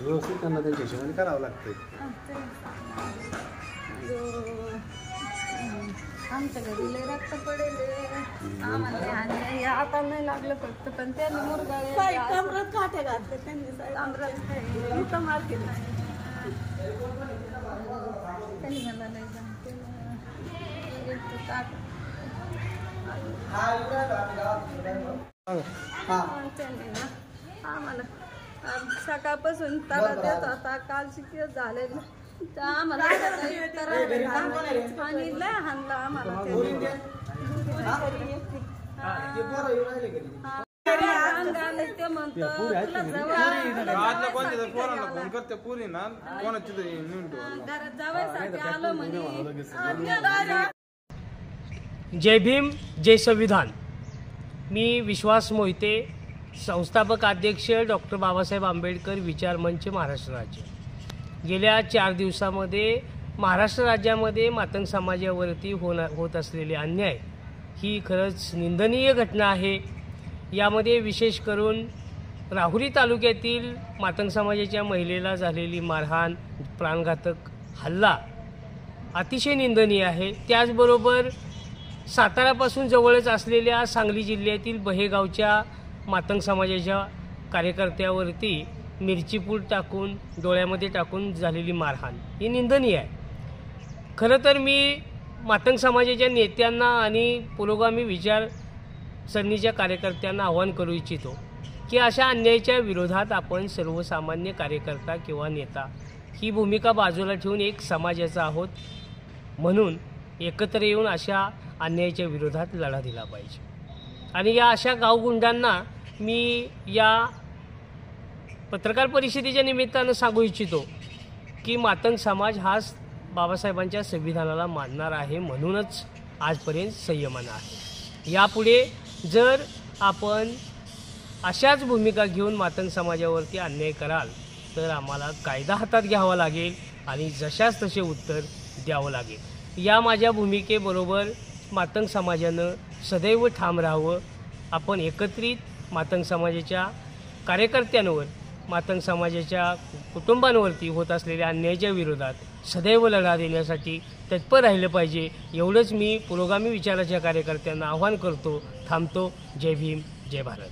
व्यवस्थित त्यांना त्यांच्या हिशोबाने करावं लागतं. आमच्या घरी लय रक्त पडेल आम्हाला आणि आता नाही लागलं फक्त पण त्यांनी मुरगाळे कमरात काठे घातले त्यांनी कमरात मार केला त्यांनी मला नाही जमते त्यांनी ना आम्हाला सकाळपासून तारा देत होता काल शिकत झालेलं आम्हाला आणि लय हाणला आम्हाला ते म्हणतो घरात जावायसाठी आलो म्हणे. जय भीम जय संविधान. मी विश्वास मोहिते, संस्थापक अध्यक्ष डॉक्टर बाबासाहेब आंबेडकर विचार मंच महाराष्ट्र राज्य. गेल्या 4 दिवसामध्ये महाराष्ट्र राज्यामध्ये मातंग समाजावरती होत असलेले अन्याय ही खरंच निंदनीय घटना आहे. यामध्ये विशेष करून राहुरी तालुक्यातील मातंग समाजाच्या महिलेला झालेली मारहाण, प्राणघातक हल्ला अतिशय निंदनीय आहे. त्याचबरोबर सातारापासून जवळच असलेल्या सांगली जिल्ह्यातील बहेगावच्या मातंग समाजाच्या कार्यकर्त्यावरती मिरची पूड टाकून डोळ्यामध्ये टाकून झालेली मारहाण ही निंदनीय आहे. खरं तर मी मातंग समाजाच्या नेत्यांना आणि पुरोगामी विचारसरणीच्या कार्यकर्त्यांना आवाहन करू इच्छितो की अशा अन्यायाच्या विरोधात आपण सर्वसामान्य कार्यकर्ता किंवा नेता ही भूमिका बाजूला ठेवून एक समाजाचा आहोत म्हणून एकत्र येऊन अशा अन्यायाच्या विरोधात लढा दिला पाहिजे. आणि या अशा गावगुंडांना मी या पत्रकार परिषदेच्या निमित्तानं सांगू इच्छितो की मातंग समाज हा बाबासाहेबांच्या संविधानाला मानणार आहे म्हणूनच आजपर्यंत संयमानं आहे. यापुढे जर आपण अशाच भूमिका घेऊन मातंग समाजावरती अन्याय कराल तर आम्हाला कायदा हातात घ्यावा लागेल आणि जशाच तसे उत्तर द्यावं लागेल. या माझ्या भूमिकेबरोबर मातंग समाजानं सदैव ठाम राहावं. आपण एकत्रित मातंग समाजाच्या कार्यकर्त्यांवर, मातंग समाजाच्या कुटुंबांवरती होत असलेल्या अन्यायाच्या विरोधात सदैव लढा देण्यासाठी तत्पर राहिलं पाहिजे. एवढंच मी पुरोगामी विचाराच्या कार्यकर्त्यांना आवाहन करतो. थांबतो. जय भीम जय भारत.